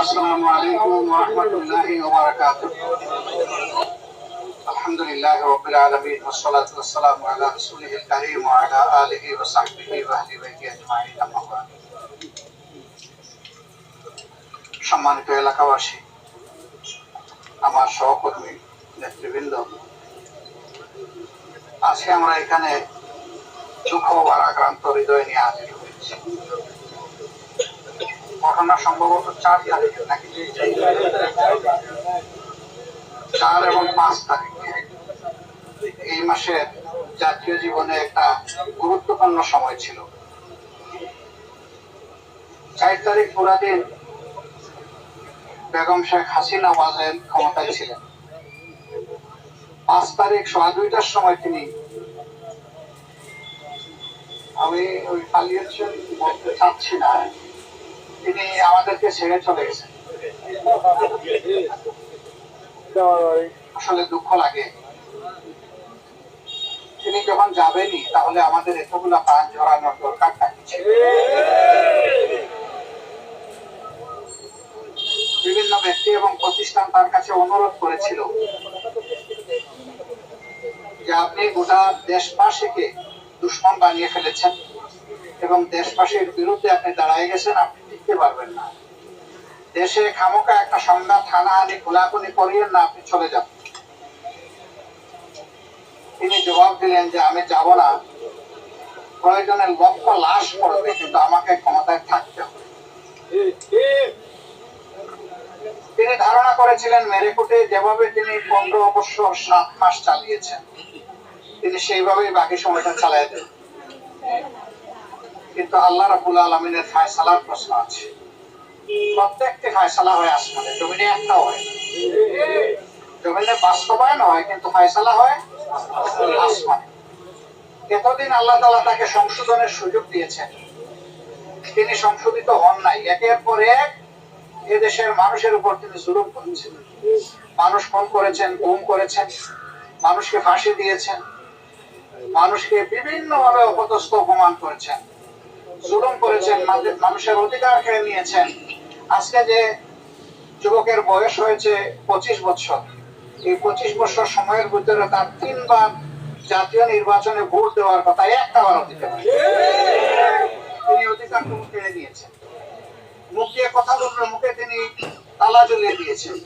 السلام عليكم ورحمة الله وبركاته. الحمد لله رب العالمين والصلاة والسلام على رسوله الكريم وعلى آله وصحبه وأهل بيته أجمعين أما بعد. সম্মানিত এলাকাবাসী, আমার সহকর্মী নেতৃবৃন্দ, আজকে আমরা এখানে দুঃখ ভারাক্রান্ত হৃদয় নিয়ে হাজির হয়েছি। ঘটনা সম্ভবত 4 তারিখে নাকি 4 এবং 5 তারিখে এই মাসের জাতীয় জীবনে একটা গুরুত্বপূর্ণ সময় ছিল। 4 তারিখ পুরা দিন বেগম শেখ হাসিনা ওয়াজেদ ক্ষমতায় ছিলেন। 5 তারিখ সোয়া 2টার সময় তিনি, আমি ওই পালিয়েছেন বলতে চাচ্ছি না, তিনি আমাদেরকে ছেড়ে চলে গেছেন। আসলে দুঃখ লাগে, তিনি যখন যাবেনই তাহলে আমাদের এতগুলা প্রাণ ঝরানোর দরকারটা কি ছিল? বিভিন্ন ব্যক্তি এবং প্রতিষ্ঠান তার কাছে অনুরোধ করেছিল যে আপনি গোটা দেশবাসীকে দুশ্মন বানিয়ে ফেলেছেন এবং দেশবাসীর বিরুদ্ধে আপনি দাঁড়ায় গেছেন, আপনি টিকতে পারবেন না। দেশে খামোকা একটা সংঘাত হানাহানি খোলাখুলি করিয়েন না, আপনি চলে যান। তিনি জবাব দিলেন যে আমি যাব না, প্রয়োজনে লক্ষ লাশ পড়বে, কিন্তু আমাকে ক্ষমতায় থাকতে হবে। তিনি ধারণা করেছিলেন মেরেকুটে যেভাবে তিনি 15 বছর 7 মাস চালিয়েছেন, তিনি সেইভাবেই বাকি সময়টা চালিয়ে দেন। কিন্তু আল্লাহ রাব্বুল আলামিনের ফায়সালার প্রশ্ন আছে। প্রত্যেকটি ফায়সালা হয় আসমানে, জমিনে একটা হয়। জমিনে বাস্তবায়ন হয়, কিন্তু ফায়সালা হয় আসমানে। এতদিন আল্লাহ তাআলা তাকে সংশোধনের সুযোগ দিয়েছেন, তিনি সংশোধিত হন নাই। একের পর এক এদেশের মানুষের উপর তিনি জুলুম করেছেন। মানুষ খুন করেছেন, গুম করেছেন, মানুষকে ফাঁসি দিয়েছেন, মানুষকে বিভিন্ন ভাবে অপদস্থ অপমান করেছেন, জুলুম করেছেন, মানুষের অধিকার খেয়ে নিয়েছেন। আজকে যে যুবকের বয়স হয়েছে 25 বছর, এই 25 বছর সময়ের ভিতরে তার 3 বার জাতীয় নির্বাচনে ভোট দেওয়ার কথা, একটা বার দিতে পারে। তিনি অধিকারটুকু কেড়ে নিয়েছেন। মুখ দিয়ে কথা বললে মুখে তিনি তালা ঝুলিয়ে দিয়েছেন।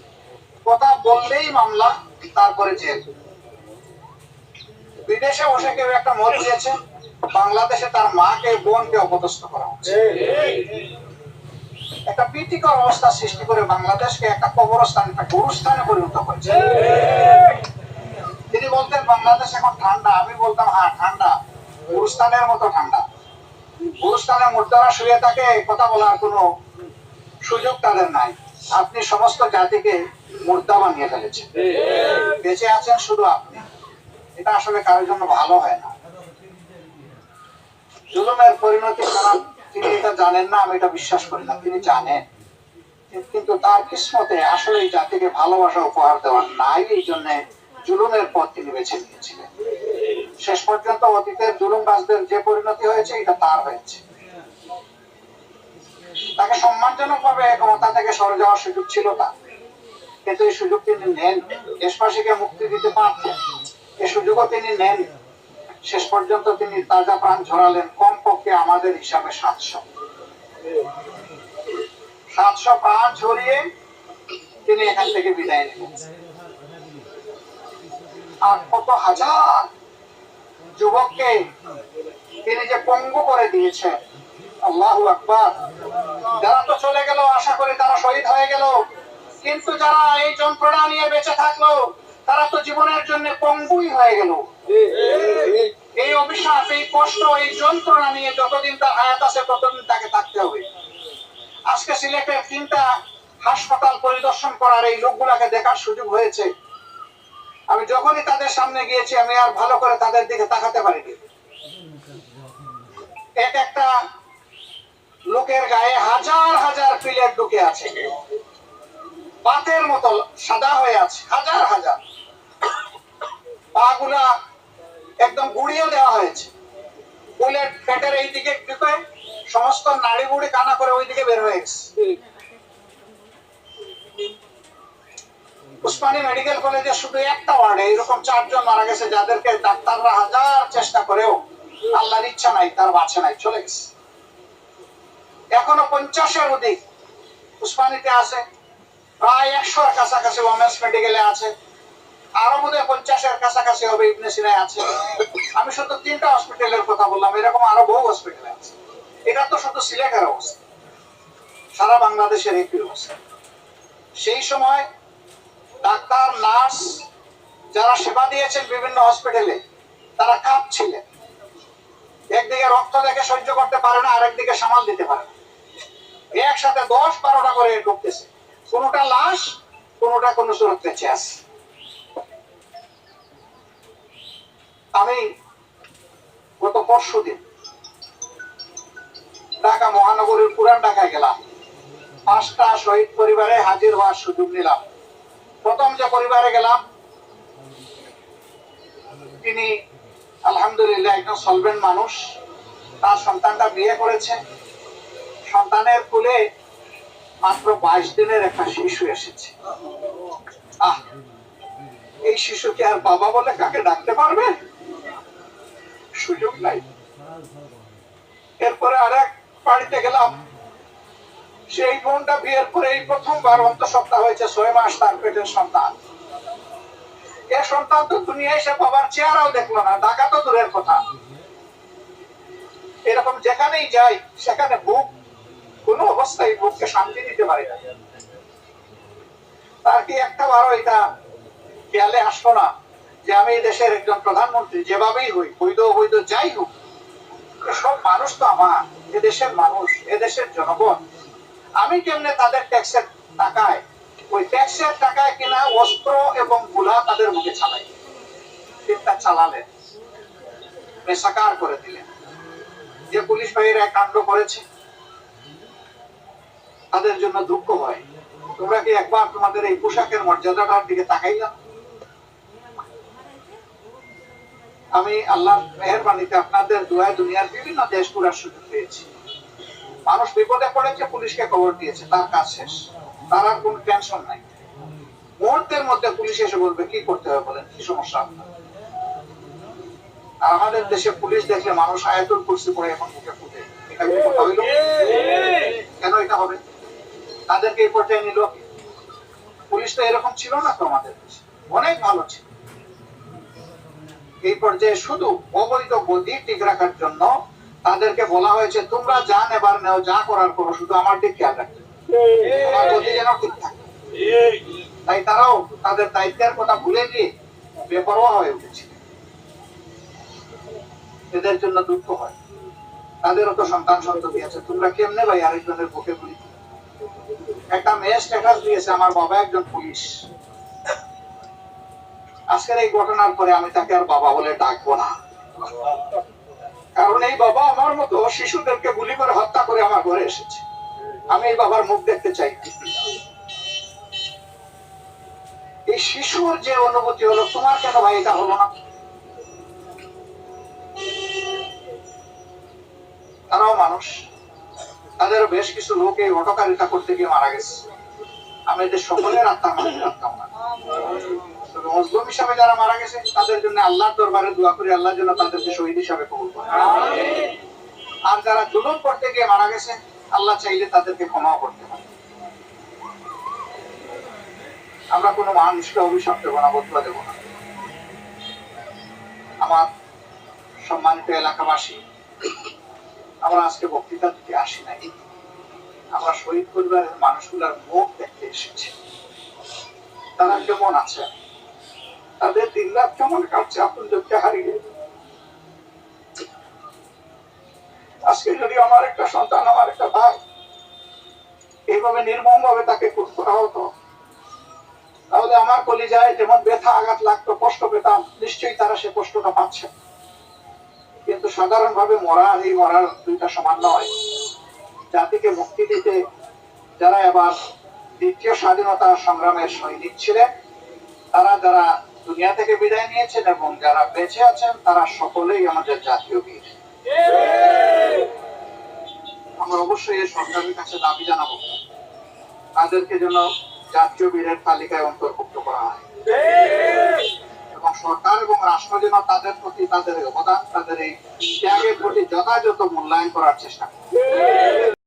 কথা বললেই মামলা, তারপরে জেল। বিদেশে বসে কেউ একটা মত দিয়েছে, বাংলাদেশে তার মাকে বোনকে অপদস্থ করা হচ্ছে। একটা ভীতিকর অবস্থা সৃষ্টি করে বাংলাদেশকে একটা কবরস্থান, একটা গুরুস্থানে পরিণত করেছে। তিনি বলতেন বাংলাদেশ এখন ঠান্ডা, আমি বলতাম হ্যাঁ ঠান্ডা, গুরুস্থানের মতো ঠান্ডা। গুরুস্থানে মুর্দারা শুয়ে থাকে, কথা বলার কোনো সুযোগ তাদের নাই। আপনি সমস্ত জাতিকে মুর্দা বানিয়ে ফেলেছেন, বেঁচে আছেন শুধু আপনি। এটা আসলে কারোর জন্য ভালো হয় না। জুলুমের পরিণতি খারাপ, তিনি এটা জানেন না, আমি এটা বিশ্বাস করি না, তিনি জানেন। কিন্তু তার কিসমতে আসলে এই জাতিকে ভালোবাসা উপহার দেওয়ার নাই, এই জন্য জুলুমের পথ তিনি বেছে নিয়েছিলেন। শেষ পর্যন্ত অতীতের জুলুমবাজদের যে পরিণতি হয়েছে, এটা তার হয়েছে। তাকে সম্মানজনক ভাবে ক্ষমতা থেকে সরে যাওয়ার সুযোগ ছিল না, কিন্তু এই সুযোগ তিনি নেন। দেশবাসীকে মুক্তি দিতে পারতেন, এই সুযোগও তিনি নেন। শেষ পর্যন্ত তিনি তাজা প্রাণ ঝরালেন, কমপক্ষে আমাদের হিসাবে 700 প্রাণ ঝরিয়ে তিনি এখান থেকে বিদায় নিলেন। আর কত হাজার যুবককে তিনি যে পঙ্গু করে দিয়েছেন, আল্লাহু আকবার। যারা তো চলে গেল, আশা করি তারা শহীদ হয়ে গেল, কিন্তু যারা এই যন্ত্রণা নিয়ে বেঁচে থাকলো, তারা তো জীবনের জন্য পঙ্গুই হয়ে গেল। এই অভিশাপ, এই কষ্ট, এই যন্ত্রণা নিয়ে যতদিন তার হায়াত আছে ততদিন তাকে থাকতে হবে। আজকে সিলেটে 3টা হাসপাতাল পরিদর্শন করার, এই লোকগুলাকে দেখার সুযোগ হয়েছে। আমি যখনই তাদের সামনে গিয়েছি আমি আর ভালো করে তাদের দিকে তাকাতে পারিনি। এক একটা লোকের গায়ে হাজার হাজার প্লেট ঢুকে আছে, পাতের মতো সাদা হয়ে আছে, হাজার হাজার। পা গুলা একদম গুড়িয়ে দেওয়া হয়েছে। বুলেট পেটের এই দিকে ঢুকে সমস্ত নাড়ি বুড়ি কানা করে ওইদিকে বের হয়ে গেছে। উসমানী মেডিকেল কলেজে শুধু একটা ওয়ার্ডে এরকম 4 জন মারা গেছে, যাদেরকে ডাক্তাররা হাজার চেষ্টা করেও আল্লাহর ইচ্ছা নাই, তার বাঁচে নাই, চলে গেছে। এখনো 50-এর অধিক উসমানীতে আছে, প্রায় 100-এর কাছাকাছি ওমেন্স মেডিকেলে আছে, আরো বোধহয় 50-এর কাছাকাছি হবে ইবনে সিনায় আছে। আমি শুধু 3টা হসপিটালের কথা বললাম, এরকম আরো বহু হসপিটালে আছে। এটা তো শুধু সিলেটের অবস্থা, সারা বাংলাদেশের একই অবস্থা। সেই সময় ডাক্তার নার্স যারা সেবা দিয়েছেন বিভিন্ন হসপিটালে, তারা কাঁপছিলেন। একদিকে রক্ত দেখে সহ্য করতে পারে না, আরেকদিকে সামাল দিতে পারে না। একসাথে 10-12টা করে ঢুকতেছে, কোনোটা লাশ, কোনোটা কোনো সুরত বেঁচে আছে। আমি গত পরশুদিন ঢাকা মহানগরীর পুরান ঢাকায় গেলাম, 5টা শহীদ পরিবারে হাজির হওয়ার সুযোগ নিলাম। প্রথম যে পরিবারে গেলাম, তিনি আলহামদুলিল্লাহ একজন সলভেন্ট মানুষ। তার সন্তানটা বিয়ে করেছে, সন্তানের কোলে মাত্র 22 দিনের একটা শিশু এসেছে। এই শিশুকে আর বাবা বলে কাকে ডাকতে পারবে? সুযোগ নাই। এরপরে আরেক বাড়িতে গেলাম, সেই বোনটা বিয়ের পরে এই প্রথমবার অন্তঃসত্ত্বা হয়েছে, 6 মাস তার পেটের সন্তান। এ সন্তান তো দুনিয়ায় এসে বাবার চেহারাও দেখলো না, ডাকা তো দূরের কথা। এরকম যেখানেই যাই সেখানে বুক কোন অবস্থায় বুককে শান্তি দিতে পারে না। তার কি একটা বারো এটা খেয়ালে আসলো না যে আমি এই দেশের একজন প্রধানমন্ত্রী, যেভাবেই হই, বৈধ অবৈধ যাই হোক, সব মানুষ তো আমার, এদেশের মানুষ, এদেশের জনগণ। আমি কেমনে তাদের ট্যাক্সের টাকায়, ওই ট্যাক্সের টাকায় কিনা অস্ত্র এবং গুলা তাদের মুখে চালাই, চিন্তা চালালেন, মেসাকার করে দিলেন। যে পুলিশ ভাইয়েরা কাণ্ড করেছে তাদের জন্য দুঃখ হয়। তোমরা কি একবার তোমাদের এই পোশাকের মর্যাদাটার দিকে তাকাইলাম? আমি আল্লাহর মেহেরবানিতে আপনাদের দোয়ায় দুনিয়ার বিভিন্ন দেশ ঘোরার সুযোগ পেয়েছি। মানুষ বিপদে পড়েছে, পুলিশকে খবর দিয়েছে, তার কাজ শেষ, তার আর কোনো টেনশন নাই। মুহূর্তের মধ্যে পুলিশ এসে বলবে কি করতে হবে, বলেন কি সমস্যা আপনার। আর আমাদের দেশে পুলিশ দেখলে মানুষ আয়াতুল কুরসি পড়ে এখন মুখে ফুটে। এটা কি কথা হইল? কেন এটা হবে? তাদেরকে এই পর্যায়ে নিল। পুলিশ তো এরকম ছিল না তো, আমাদের দেশে অনেক ভালো ছিল। এই পর্যায়ে শুধু অবৈধ গতি ঠিক রাখার জন্য তাদেরকে বলা হয়েছে তোমরা যা নেবার নেও, যা করার করো, শুধু আমার দিক খেয়াল রাখবে, আমার গতি যেন ঠিক থাকে। তাই তারাও তাদের দায়িত্বের কথা ভুলে গিয়ে বেপরোয়া হয়ে উঠেছে। এদের জন্য দুঃখ হয়, তাদেরও তো সন্তান সন্ততি আছে। তোমরা কেমনে ভাই আরেকজনের বুকে গুলি? একটা মেয়ে স্ট্যাটাস দিয়েছে, আমার বাবা একজন পুলিশ। আজকের এই ঘটনার পরে আমি তাকে আর বাবা বলে ডাকবো না, কারণ এই বাবা আমার মতো শিশুদেরকে গুলি করে হত্যা করে আমার ঘরে এসেছে। আমি এই বাবার মুখ দেখতে চাই। এই শিশুর যে অনুভূতি হলো, তোমার কেন ভাই এটা হলো না? তারাও মানুষ, তাদের বেশ কিছু লোক এই হটকারিতা করতে গিয়ে মারা গেছে। আমি এদের সকলের আত্মার মাঝে রাখতাম না। মুসলিম হিসাবে যারা মারা গেছে তাদের জন্য আল্লাহর দরবারে দোয়া করি, আল্লাহ যেন তাদেরকে শহীদ হিসাবে কবুল করেন। আর যারা জুলুম করতে গিয়ে মারা গেছে, আল্লাহ চাইলে তাদেরকে ক্ষমাও করতে পারে। আমরা কোনো মানুষকে অভিশাপ দেবো না, বদলা দেবো না। আমার সম্মানিত এলাকাবাসী, আমরা আজকে বক্তৃতা দিতে আসি নাই, আমরা শহীদ পরিবারের মানুষগুলার মুখ দেখতে এসেছি। তারা কেমন আছে, তাদের দিন রাত কেমন কাটছে আপনজনকে হারিয়ে। আজকে যদি আমার একটা সন্তান, আমার একটা ভাই এইভাবে নির্মম ভাবে তাকে খুন করা হতো, তাহলে আমার কলিজায় যেমন ব্যথা আঘাত লাগতো, কষ্ট পেতাম, নিশ্চয়ই তারা সে কষ্টটা পাচ্ছে। কিন্তু সাধারণভাবে মরা আর এই মরার দুইটা সমান নয়। জাতিকে মুক্তি দিতে যারা এবার দ্বিতীয় স্বাধীনতা সংগ্রামের সৈনিক ছিলেন, তারা যারা দুনিয়া থেকে বিদায় নিয়েছেন এবং যারা বেঁচে আছেন, তারা সকলেই আমাদের জাতীয় বীর। আমরা অবশ্যই এই সরকারের কাছে দাবি জানাবো তাদেরকে যেন জাতীয় বীরের তালিকায় অন্তর্ভুক্ত করা হয় এবং সরকার এবং রাষ্ট্র যেন তাদের প্রতি তাদের অবদান, তাদের এই ত্যাগের প্রতি যথাযথ মূল্যায়ন করার চেষ্টা করে।